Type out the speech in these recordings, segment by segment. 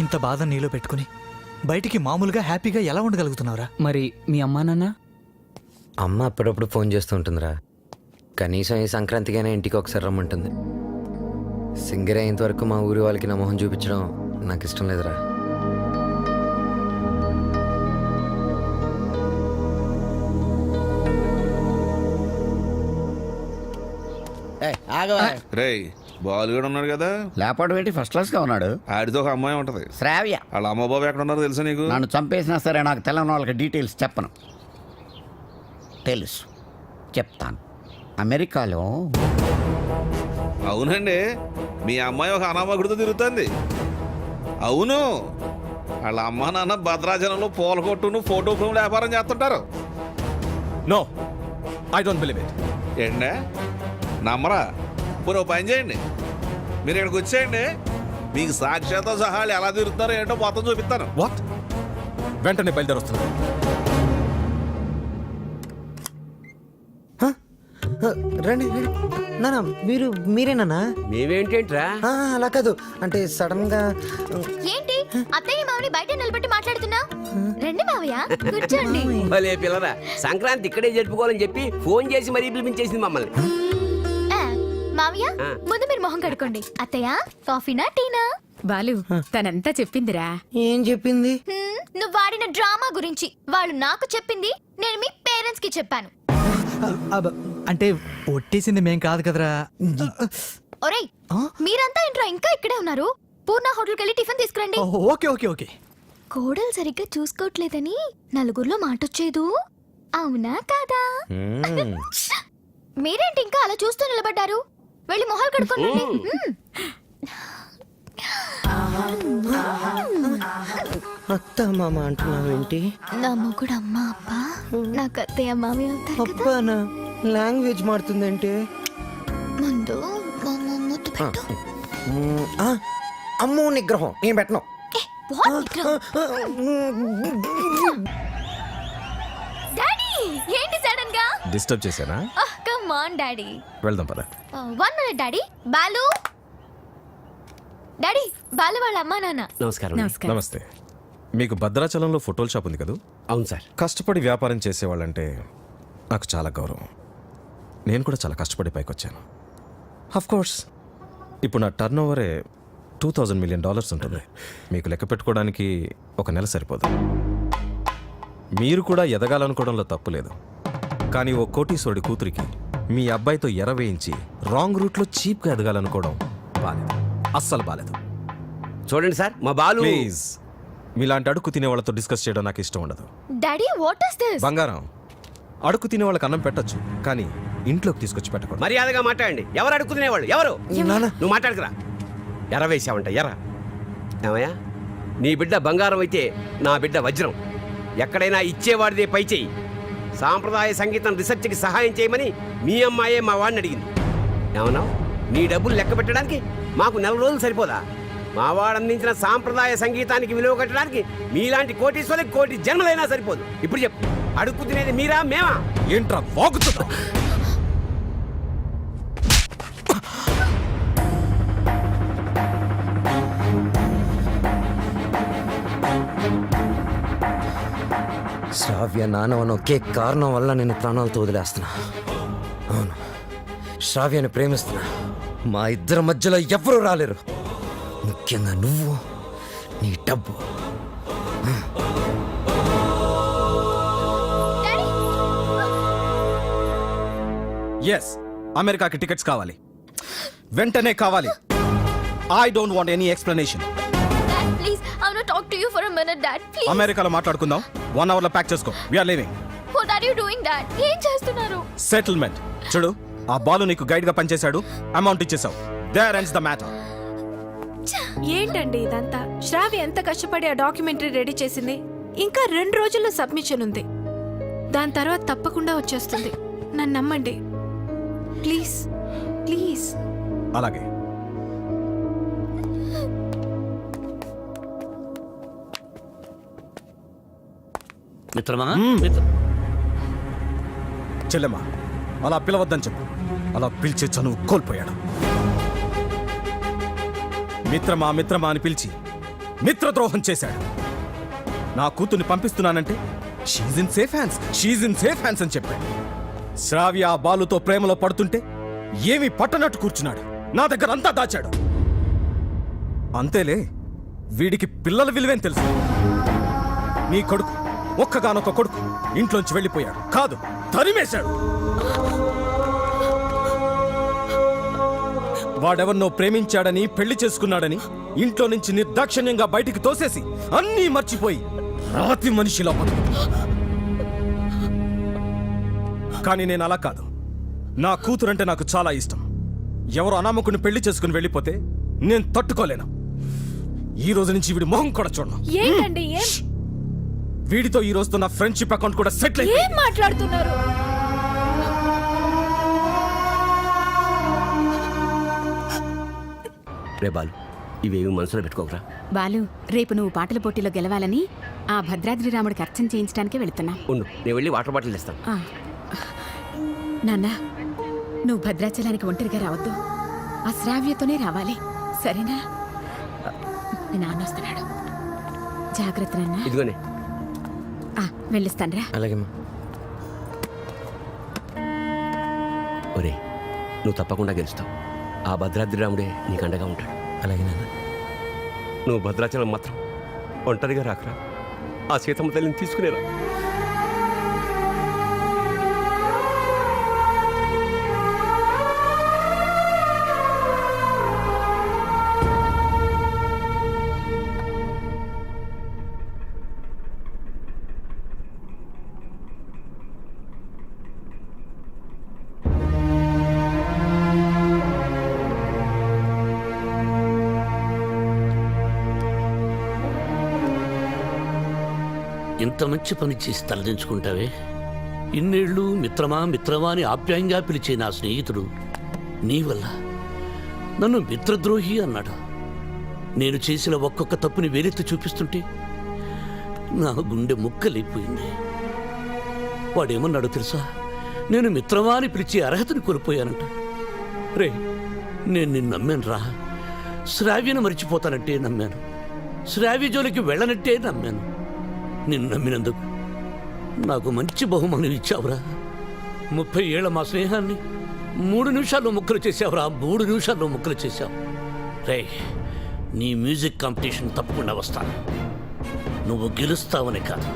ఇంత బాధ నీలో పెట్టుకుని బయటికి మామూలుగా హ్యాపీగా ఎలా ఉండగలుగుతున్నావురా? మరి మీ అమ్మా నాన్న? అమ్మ అప్పుడప్పుడు ఫోన్ చేస్తూ ఉంటుందిరా. కనీసం ఈ సంక్రాంతికైనా ఇంటికి ఒకసారి రమ్మంటుంది. సింగర్ అయ్యేంత వరకు మా ఊరి వాళ్ళకి నా మొహం చూపించడం నాకు ఇష్టం లేదురా. రేయ్ బాలు కూడా ఉన్నాడు కదా, లేపాడు ఏంటి ఫస్ట్ క్లాస్ గా ఉన్నాడు. ఆడితో ఒక అమ్మాయి ఉంటది శ్రావ్య. వాళ్ళ అమ్మ బాబు ఎక్కడ ఉన్నారో తెలుసా నీకు? నన్ను చంపేసినా సరే నాకు తెలంగాణ వాళ్ళకి డీటెయిల్స్ చెప్పను. తెలుసు, చెప్తాను. అమెరికాలో. అవునండి, మీ అమ్మాయి ఒక అనామకుడితో తిరుగుతుంది. అవును, వాళ్ళ అమ్మ నాన్న భద్రాచలంలో పూల కొట్టును ఫోటో ఫ్రేమ్ వ్యాపారం చేస్తుంటారు. No, I don't believe it. ఏంటంటే నమ్మరా? పోనీ పని చేయండి, మీరు ఇక్కడికి వచ్చేయండి, మీకు సాక్ష్యాలతో సహా ఎలా తిరుగుతున్నారో ఏంటో మొత్తం చూపిస్తాను. వాట్? వెంటనే బయలుదేరొస్తున్నా. రండి రండి. నానా మీరేనా? మేమేంటేంట్రా? అలా కాదు, అంటే సడన్ గా. ఏంటి అత్తయ్య మామని బయట నిలబెట్టి మాట్లాడుతున్నా? రండి మావయ్య, కూర్చోండి. భలే పిల్లరా, సంక్రాంతి ఇక్కడే జరుపుకోవాలని చెప్పి ఫోన్ చేసి మరీ పిలిపించేసింది మమ్మల్ని. మావయ్య ముందు మీరు మొహం కడుకోండి. అత్తయ్య కాఫీనా టీనా? బాలు తనంతా చెప్పిందిరా. ఏం చెప్పింది? నువ్వు వాడిన డ్రామా గురించి వాళ్ళు నాకు చెప్పింది, నేను మీ పేరెంట్స్ కి చెప్పాను. అంటే ఒట్టేసింది మేం కాదు కదరా. ఒరేయ్, మీరంతా ఇంట్లో ఇంకా ఇక్కడే ఉన్నారు. పూర్ణ హోటల్కి వెళ్ళి టిఫిన్ తీసుకురండి. Okay okay okay. కోడలు సరిగ్గా చూసుకోవట్లేదని నలుగురిలో మాటొచ్చేదు, అవునా కాదా? మీరేంటి ఇంకా అలా చూస్తూ నిలబడ్డారు? వెళ్ళి మొహాలు కడుక్కోండి. అత్త మామ అంటున్నావు ఏంటి? నా మొగుడు అమ్మ అప్ప, నాకు అత్తయ్య మామయ్య అవుతారు కదా. అబ్బానా లాంగ్వేజ్ మారుతుందంటే? ముందు మా ముద్దు పెట్టు. అమ్మో నిగ్రహం నేను పెట్టను. డాడీ ఏంటి సడన్ గా? డిస్టర్బ్ చేశానా? Come on daddy. వెళ్దాం పద. 1 minute daddy. Balu daddy, Balu వాళ్ళ అమ్మా నాన్న. నమస్కారం. నమస్తే. మీకు భద్రాచలంలో ఫోటోల షాప్ ఉంది కదా? అవును సార్. కష్టపడి వ్యాపారం చేసేవాళ్ళంటే నాకు చాలా గౌరవం. నేను కూడా చాలా కష్టపడి పైకి వచ్చాను. కోర్స్ ఇప్పుడు నా టర్న్ ఓవరే $2,000 million ఉంటుంది. మీకు లెక్క పెట్టుకోవడానికి ఒక నెల సరిపోదు. మీరు కూడా ఎదగాలనుకోవడంలో తప్పు లేదు. కానీ ఓ కోటీశ్వరుడి కూతురికి మీ అబ్బాయితో ఎర వేయించి రాంగ్ రూట్లో చీప్గా ఎదగాలనుకోవడం బాలేదు, అస్సలు బాలేదు. చూడండి సార్, మా బాలు. ప్లీజ్, మీలాంటి అడుక్కు తినే వాళ్ళతో డిస్కస్ చేయడం నాకు ఇష్టం ఉండదు. Daddy what is this? బంగారం, అడుక్కు తినే వాళ్ళకి అన్నం పెట్టొచ్చు, కానీ ఇంట్లోకి తీసుకొచ్చి పెట్టకూడదు. మర్యాదగా మాట్లాడండి. ఎవరు అడుగుతునేవాళ్ళు? ఎవరు? నువ్వు మాట్లాడుకురా. ఎర వేసావంట, ఎర. ఏమయ్యా, నీ బిడ్డ బంగారం అయితే నా బిడ్డ వజ్రం. ఎక్కడైనా ఇచ్చేవాడిదే పై చెయ్యి. సాంప్రదాయ సంగీతం రీసెర్చ్కి సహాయం చేయమని మీ అమ్మాయే మా వాడిని అడిగింది. ఏమన్నావు? నీ డబ్బులు లెక్క పెట్టడానికి మాకు 4 రోజులు సరిపోదా? మా వాడు అందించిన సాంప్రదాయ సంగీతానికి విలువ కట్టడానికి మీలాంటి కోటీశ్వరులకు కోటి జన్మలైనా సరిపోదు. ఇప్పుడు చెప్పు, అడుక్కు తినేది మీరా మేమా? ఏంట్రా వాగుతున్నా? శ్రావ్య నానవన ఒకే కారణం వల్ల నేను ప్రాణాలతో వదిలేస్తున్నా. అవును, శ్రావ్యని ప్రేమిస్తున్నా. మా ఇద్దరి మధ్యలో ఎవ్వరూ రాలేరు, ముఖ్యంగా నువ్వు, నీ డబ్బు. ఎస్, అమెరికాకి టికెట్స్ కావాలి, వెంటనే కావాలి. I don't want any explanation. Dad, please, I want to talk to you for a minute, Dad. Please. అమెరికాలో మాట్లాడుకుందాం. 1 hour లో ప్యాక్ చేసుకో. We are leaving. What are you doing, Dad? ఏం చేస్తున్నారు? సెటిల్మెంట్. చూడు, ఆ బాలు నీకు గైడ్ గా పనిచేశాడు, అమౌంట్ ఇచ్చేసావు. There ends the matter. ఏంటండి ఇదంతా? శ్రావ్య ఎంత కష్టపడి ఆ డాక్యుమెంటరీ రెడీ చేసింది. ఇంకా 2 రోజుల్లో సబ్మిషన్ ఉంది. దాని తర్వాత తప్పకుండా వచ్చేస్తుంది. నన్ను నమ్మండి ప్లీజ్, ప్లీజ్. అలాగే. మిత్రమా, చెల్లెమ్మా, అలా పిలవద్దని చెప్పు. అలా పిలిచే చనువు కోల్పోయాడు. మిత్రమా మిత్రమా అని పిలిచి మిత్రద్రోహం చేశాడు. నా కూతుర్ని పంపిస్తున్నానంటే షీజ్ ఇన్ సేఫ్ హ్యాండ్స్ అని చెప్పాడు. శ్రావ్య ఆ బాలుతో ప్రేమలో పడుతుంటే ఏమీ పట్టనట్టు కూర్చున్నాడు. నా దగ్గర అంతా దాచాడు. అంతేలే, వీడికి పిల్లల విలువేం తెలుసు. నీ కొడుకు, ఒక్కగానొక్క కొడుకు ఇంట్లోంచి వెళ్ళిపోయాడు కాదు, తరిమేశాడు. వాడెవరినో ప్రేమించాడని, పెళ్లి చేసుకున్నాడని ఇంట్లో నుంచి నిర్దాక్షిణ్యంగా బయటికి తోసేసి అన్నీ మర్చిపోయి రాతి మనిషిలా బతుకు. కానీ నేను అలా కాదు. నా కూతురంటే నాకు చాలా ఇష్టం. ఎవరో అనామకుని పెళ్లి చేసుకుని వెళ్ళిపోతే నేను తట్టుకోలేను. ఈ రోజు నుంచి వీడి మొహం కూడా చూడను. ఏంటండి ఏం వీడితో ఈ రోజుతో నా ఫ్రెండ్షిప్ అకౌంట్ కూడా సెటిల్ ఏం అయిపోయింది. మాట్లాడుతున్నారు? రే బాలు, ఇవేమి మనసులో పెట్టుకోకరా. బాలు, రేపు నువ్వు పాటల పోటీలో గెలవాలని ఆ భద్రాద్రి రాముడికి అర్చన చేయించడానికి వెళుతున్నా. ఉండు, నేను వెళ్ళి వాటర్ బాటిల్ ఇస్తాను. ఆ. నాన్న, నువ్వు భద్రాచలానికి ఒంటరిగా రావద్దు. ఆ శ్రావ్యతోనే రావాలి, సరేనా? మీ నాన్న వస్తున్నాడు, జాగ్రత్త నాన్న. ఇదిగోనే. వెళ్ళిస్తానరా. అలాగే ఒరే, నువ్వు తప్పకుండా గెలుస్తావు. ఆ భద్రాద్రి రాముడే నీకు అండగా ఉంటాడు. అలాగే నాన్న. నువ్వు భద్రాచలం మాత్రం ఒంటరిగా రాకరా. ఆ సీతమ్మ తల్లిని తీసుకునేరా. ఇంత మంచి పని చేసి తలదించుకుంటావే. ఇన్నేళ్ళు మిత్రమా మిత్రమా అని ఆప్యాయంగా పిలిచే నా స్నేహితుడు నీ వల్ల నన్ను మిత్రద్రోహి అన్నాడు. నేను చేసిన ఒక్కొక్క తప్పుని వేలెత్తి చూపిస్తుంటే నా గుండె ముక్కలైపోయింది. వాడేమన్నాడో తెలుసా? నేను మిత్రమా అని పిలిచే అర్హతను కోల్పోయానంట. రే, నేను నిన్ను నమ్మాను రా. శ్రావ్యను మర్చిపోతానంటే నమ్మాను. శ్రావ్య జోలికి వెళ్ళనంటే నమ్మాను. నిన్ను నమ్మినందుకు నాకు మంచి బహుమానం ఇచ్చావురా. 30 ఏళ్ల మా స్నేహాన్ని 3 నిమిషాల్లో ముక్కలు చేసావురా. 3 నిమిషాల్లో ముక్కలు చేశావు. రే, నీ మ్యూజిక్ కాంపిటీషన్ తప్పకుండా వస్తాను. నువ్వు గెలుస్తావని కాదు,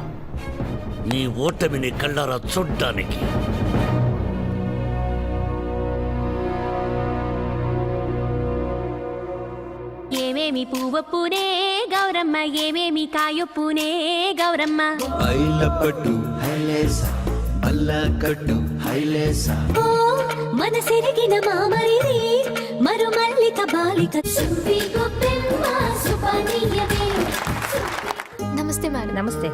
నీ ఓటమిని కళ్ళారా చూడ్డానికి. ఏమేమి పువ్వొప్పునే గౌరమ్మ, ఏమేమి కాయొప్పునే గౌరమ్మ. ఓ మనసెరిగిన మామరిది మరు మల్లిక బాలిక. నమస్తే మేడం. నమస్తే.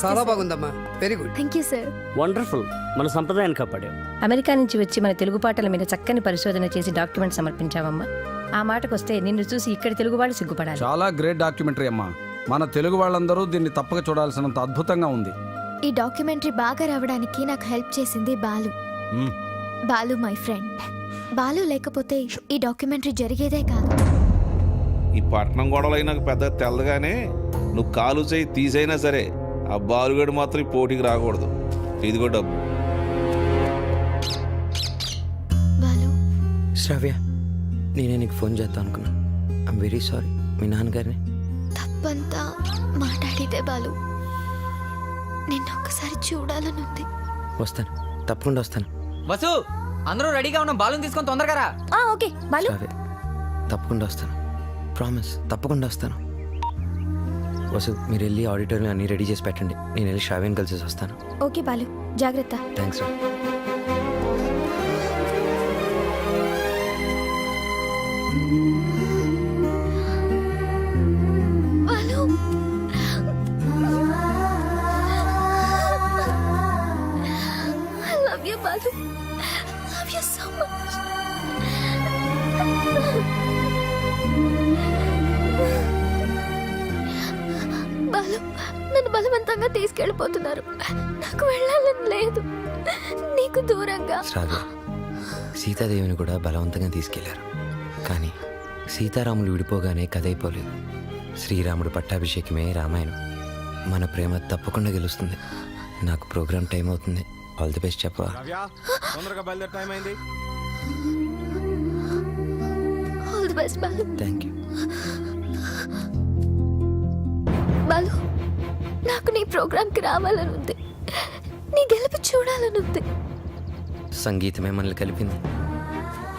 చాలా బాగుందమ్మా, very good. Thank you sir. Wonderful. మన సంప్రదాయాన్ని కాపాడావు. అమెరికా నుంచి వచ్చి మన తెలుగు పాటల మీద చక్కని పరిశోధన చేసి డాక్యుమెంట్ సమర్పించావమ్మా. ఆ మాటకొస్తే నిన్ను చూసి ఇక్కడ తెలుగు వాళ్ళు సిగ్గుపడాలి. చాలా గ్రేట్ డాక్యుమెంటరీ అమ్మా. మన తెలుగు వాళ్ళందరూ దీన్ని తప్పక చూడాల్సినంత అద్భుతంగా ఉంది. ఈ డాక్యుమెంటరీ బాగా రావడానికి నాకు హెల్ప్ చేసింది బాలు. Balu my friend. బాలు లేకపోతే ఈ డాక్యుమెంటరీ జరిగేదే కాదు. ఈ పట్నం గొడవలు నాకు పెద్ద తెల్లగానే నువ్వు కాలు చేయి తీసైనా సరే ఆ బాలుగడు మాత్రం ఈ పోటీకి రాకూడదు. ఇదిగో డబ్బు. బాలు, శ్రావ్య, నేనే నీకు ఫోన్ చేద్దాం అనుకున్నా. I'm very sorry. మీ నాన్నగారిని తప్పంతా మాట్లాడితే బాలు, నిన్నొక్కసారి చూడాలనుంది. వస్తాను, తప్పకుండా వస్తాను. వసు, అందరూ రెడీగా ఉన్నాం. బాలుని తీసుకొని తొందరగా రా. ఓకే బాలు. శ్రావ్య, తప్పకుండా వస్తాను. ప్రామిస్, తప్పకుండా వస్తాను. వసు, మీరు వెళ్ళి ఆడిటోరియం అన్నీ రెడీ చేసి పెట్టండి. నేను వెళ్ళి శ్రావ్యని కలిసి వస్తాను. ఓకే బాలు, జాగ్రత్త. థ్యాంక్స్ రా. Balu, I love you, Balu. Love you so much. Balu, నన్ను బలవంతంగా తీసుకెళ్ళిపోతున్నారు. నాకు వెళ్ళాలని లేదు, నీకు దూరంగా. శ్రావ్య, సీతాదేవిని కూడా బలవంతంగా తీసుకెళ్లారు. కానీ సీతారాములు విడిపోగానే కథ అయిపోలేదు. శ్రీరాముడు పట్టాభిషేకమే రామాయణం. మన ప్రేమ తప్పకుండా గెలుస్తుంది. నాకు ప్రోగ్రామ్ టైం అవుతుంది. ఆల్ ది బెస్ట్ చెప్పవా? తొందరగా బయలుదేరి టైం అయింది. All the best Balu. Thank you. Balu, నాకు నీ ప్రోగ్రామ్కి రావాలని ఉంది. నీ గెలుపు చూడాలని ఉంది. సంగీతమే మనల్ని కలిపింది.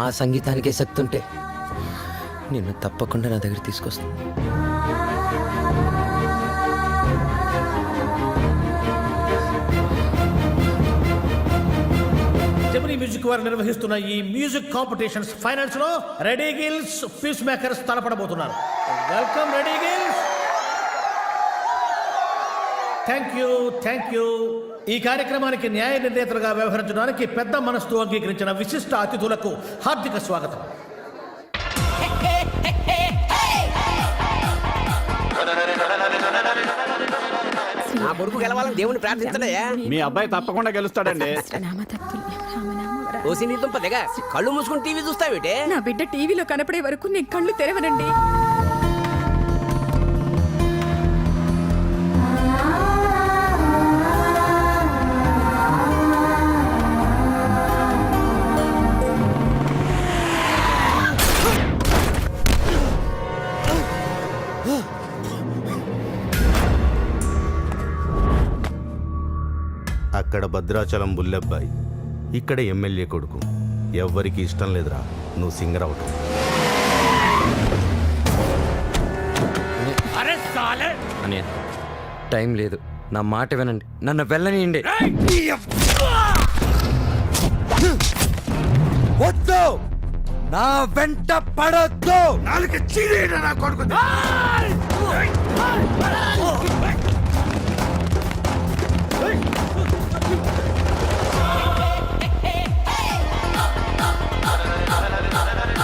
ఆ సంగీతానికే శక్తి ఉంటే నిన్ను తప్పకుండా నా దగ్గర తీసుకొస్తాను. జెమినీ మ్యూజిక్ వారు నిర్వహిస్తున్న ఈ మ్యూజిక్ కాంపిటీషన్స్ ఫైనల్స్ లో రెడీ గిల్స్ పీస్ మేకర్స్ తలపడబోతున్నారు. Welcome ready girls. Thank you. ఈ కార్యక్రమానికి న్యాయ నిర్ణేతలుగా వ్యవహరించడానికి పెద్ద మనస్సు అంగీకరించిన విశిష్ట అతిథులకు హార్దిక స్వాగతం. నా కొడుకు గెలవాలని దేవుని ప్రార్థించడయ్యా. మీ అబ్బాయి తప్పకుండా గెలుస్తాడండి. ఓసి నీ దుంప దిగా కళ్ళు మూసుకుని టీవీ చూస్తావేటే? నా బిడ్డ టీవీలో కనపడే వరకు నేను కళ్ళు తెరవనండి. అక్కడ భద్రాచలం బుల్లెబ్బాయి, ఇక్కడ ఎమ్మెల్యే కొడుకు. ఎవ్వరికి ఇష్టం లేదురా నువ్వు సింగర్ అవటం. అనే టైం లేదు. నా మాట వినండి. నన్ను వెళ్ళనియండి. వద్దు, నా వెంట పడొద్దు.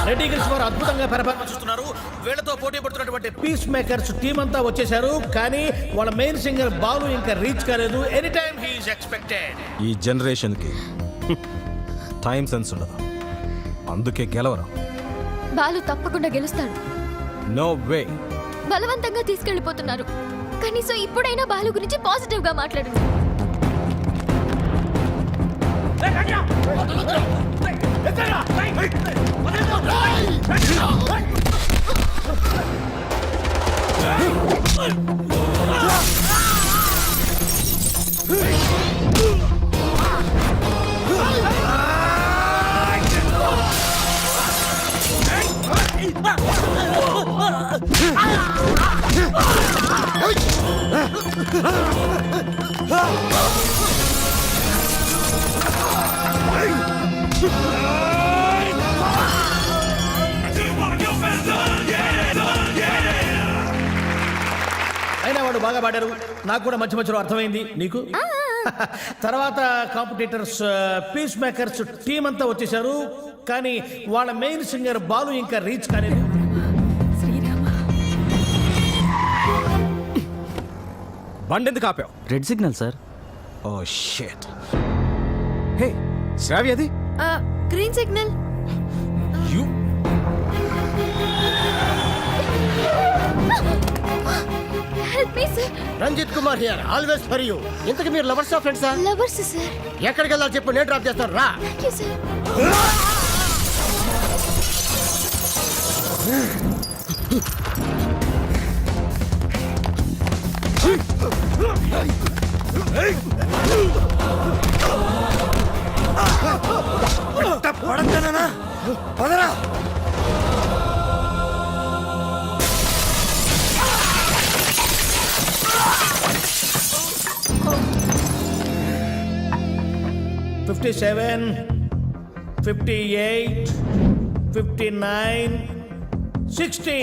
రెడీ గిల్స్ వారు అద్భుతంగా పెర్ఫార్మెన్స్ ఇస్తున్నారు. వీళ్ళతో పోటీ పడుతున్నటువంటి పీస్ మేకర్స్ టీం అంతా వచ్చేసారు, కానీ వాళ్ళ మెయిన్ సింగర్ బాలు ఇంకా రీచ్ కాలేదు. Any time he is expected. ఈ జనరేషన్కి టైం సెన్స్ ఉండదు, అందుకే గెలవరు. బాలు తప్పకుండా గెలుస్తాడు. No way. బలవంతంగా తీసుకెళ్లిపోతున్నారు. కనీసం ఇప్పుడైనా బాలు గురించి పాజిటివ్ గా మాట్లాడండి. అయినా వాడు బాగా పాడారు. నాకు కూడా మధ్య మధ్యలో అర్థమైంది. నీకు తర్వాత కాంపిటీటర్స్ పీస్ మేకర్స్ టీం అంతా వచ్చేసారు, కానీ వాళ్ళ మెయిన్ సింగర్ బాలు ఇంకా రీచ్ కాలేదు. బండి ఎందుకు ఆపావు? Red signal sir. Oh shit. Hey Shravya, అది green signal. You help me sir. Ranjith Kumar here, always for you. ఇంతకు మీరు లవర్స్ ఆఫ్ ఫ్రెండ్సా? Lovers sir. ఎక్కడికి వెళ్ళాలి చెప్పు, నేను డ్రాప్ చేస్తాను రా. Thank you sir. పడతానా? పదరా. $57, $58, $59, $60.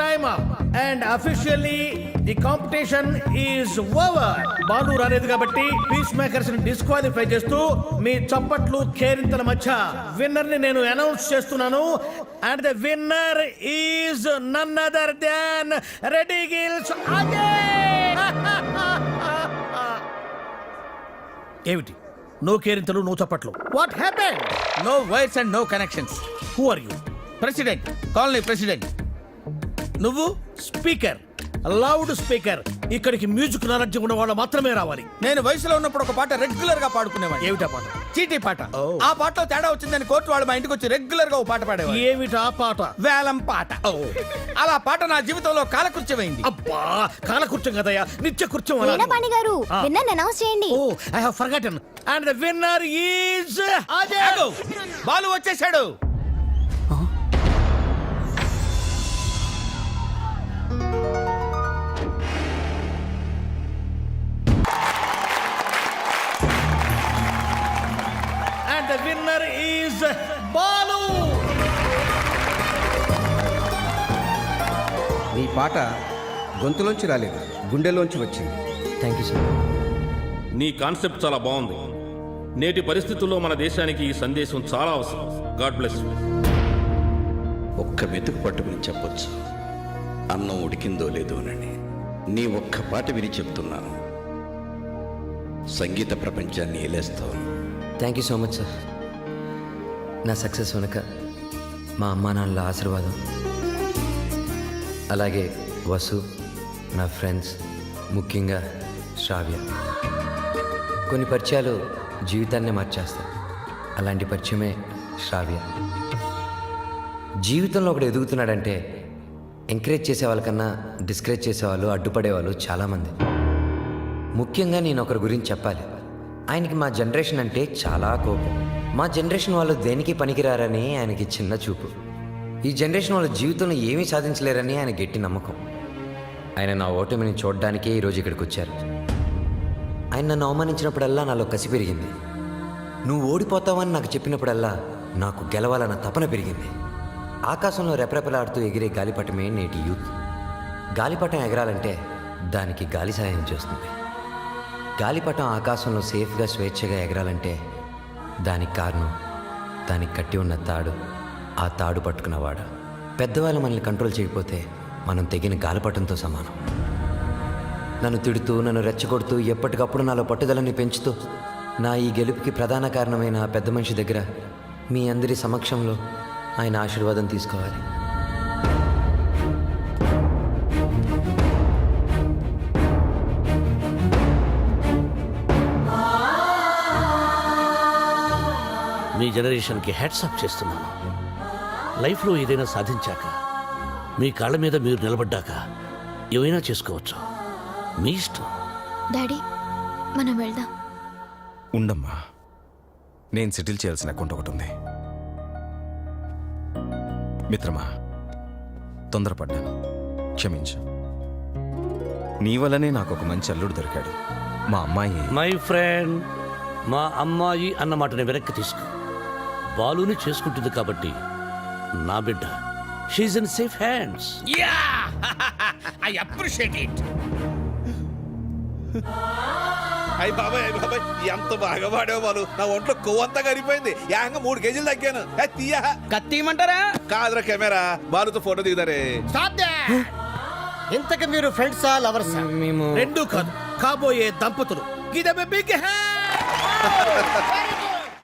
Time up. And officially the competition is over. Balu రాలేదు కాబట్టి పీస్ మేకర్స్ ని డిస్క్వాలిఫై చేస్తూ మీ చప్పట్లు కేరింతల మధ్య విన్నర్ ని నేను అనౌన్స్ చేస్తున్నాను. And the winner is none other than ready gills again. ఏమిటి నో కేరింతలు, నో చప్పట్లు? What happened? No wires and no connections. Who are you? President, colony president. నువ్వు స్పీకర్. Loud speaker. ఇక్కడికి మ్యూజిక్ నాలెడ్జ్ ఉన్న వాళ్ళు మాత్రమే రావాలి. నేను వయసులో ఉన్నప్పుడు ఒక పాట రెగ్యులర్ గా పాడుకునేవాడు. ఏమిటా పాట? చీటీ పాట. ఆ పాటలో తేడా వచ్చిందని కోర్టు వాళ్ళు మా ఇంటికి వచ్చి రెగ్యులర్ గా ఒక పాట పాడేవారు. ఏమిటా పాట? వేలం పాట. అలా పాట నా జీవితంలో కాలకృత్యమైంది. అబ్బా, కాలకృత్యం కదయ్యా, నిత్య కృత్యం అనాలి. వీణాపాణి గారు విన్నర్ అనౌన్స్ చేయండి. Oh, I have forgotten. And the winner is Ajay. Balu వచ్చేసాడు. And the winner is Balu. నీ పాట గొంతులోంచి రాలేదు, గుండెలోంచి వచ్చింది. Thank you sir. నీ కాన్సెప్ట్ చాలా బాగుంది. నేటి పరిస్థితుల్లో మన దేశానికి ఈ సందేశం చాలా అవసరం. God bless you. ఒక్క మెతుకు పట్టుకుని చెప్పొచ్చు అన్నం ఉడికిందో లేదోనని. నీ ఒక్క పాట విని చెప్తున్నాను, సంగీత ప్రపంచాన్ని ఏలేస్తావు. Thank you so much sir. నా సక్సెస్ వెనుక మా అమ్మా నాన్నల ఆశీర్వాదం, అలాగే వసు, నా ఫ్రెండ్స్, ముఖ్యంగా శ్రావ్య. కొన్ని పరిచయాలు జీవితాన్నే మార్చేస్తాయి. అలాంటి పరిచయమే శ్రావ్య. జీవితంలో ఒకడు ఎదుగుతున్నాడంటే ఎంకరేజ్ చేసే వాళ్ళకన్నా డిస్కరేజ్ చేసేవాళ్ళు, అడ్డుపడేవాళ్ళు చాలామంది. ముఖ్యంగా నేను ఒకరి గురించి చెప్పాలి. ఆయనకి మా జనరేషన్ అంటే చాలా కోపం. మా జనరేషన్ వాళ్ళు దేనికి పనికిరారని ఆయనకి చిన్న చూపు. ఈ జనరేషన్ వాళ్ళ జీవితంలో ఏమీ సాధించలేరని ఆయన గట్టి నమ్మకం. ఆయన నా ఓటమిని చూడడానికే ఈరోజు ఇక్కడికి వచ్చారు. ఆయన నన్ను అవమానించినప్పుడల్లా నాలో కసి పెరిగింది. నువ్వు ఓడిపోతావని నాకు చెప్పినప్పుడల్లా నాకు గెలవాలన్న తపన పెరిగింది. ఆకాశంలో రెపరెపలాడుతూ ఎగిరే గాలిపటమే నేటి యూత్. గాలిపటం ఎగరాలంటే దానికి గాలి సహాయం చేస్తుంది. గాలిపటం ఆకాశంలో సేఫ్గా స్వేచ్ఛగా ఎగరాలంటే దానికి కారణం దానికి కట్టి ఉన్న తాడు, ఆ తాడు పట్టుకున్నవాడు. పెద్దవాళ్ళు మనల్ని కంట్రోల్ చేయకపోతే మనం తెగిన గాలిపటంతో సమానం. నన్ను తిడుతూ, నన్ను రెచ్చగొడుతూ, ఎప్పటికప్పుడు నాలో పట్టుదలని పెంచుతూ నా ఈ గెలుపుకి ప్రధాన కారణమైన ఆ పెద్ద మనిషి దగ్గర మీ అందరి సమక్షంలో ఆయన ఆశీర్వాదం తీసుకోవాలి. మీ జనరేషన్కి హ్యాట్సాప్ చేస్తున్నాను. లైఫ్లో ఏదైనా సాధించాక, మీ కాళ్ళ మీద మీరు నిలబడ్డాక ఏమైనా చేసుకోవచ్చు. మీ ఇష్టం. డాడీ, మనం వెళ్దాం. ఉండమ్మా, నేను సెటిల్ చేయాల్సిన అకౌంట్ ఒకటి ఉంది. మిత్రమా, తొందరపడ్డాను, క్షమించు. నీ వల్లనే నాకు ఒక మంచి అల్లుడు దొరికాడు. మా అమ్మాయి. మై ఫ్రెండ్, మా అమ్మాయి అన్న మాటని వెనక్కి తీసుకో. బాలుని చేసుకుంటుంది కాబట్టి నా బిడ్డ. She's in safe hands. I appreciate it. అయ్యి బాబాయ్, అయ్యి బాబాయ్, ఎంత బాగా పాడావు బాలు. నా ఒంట్లో కొవ్వంతా కరిగిపోయింది. ఏకంగా 3 కేజీలు తగ్గాను. తీయా కత్తిమంటారా? కాదురా కెమెరా, బాలుతో ఫోటో దిగుతారే. ఇంతకు మీరు ఫ్రెండ్సా, లవర్సా? మేము రెండూ కాదు, కాబోయే దంపతులు. Give them a big hand.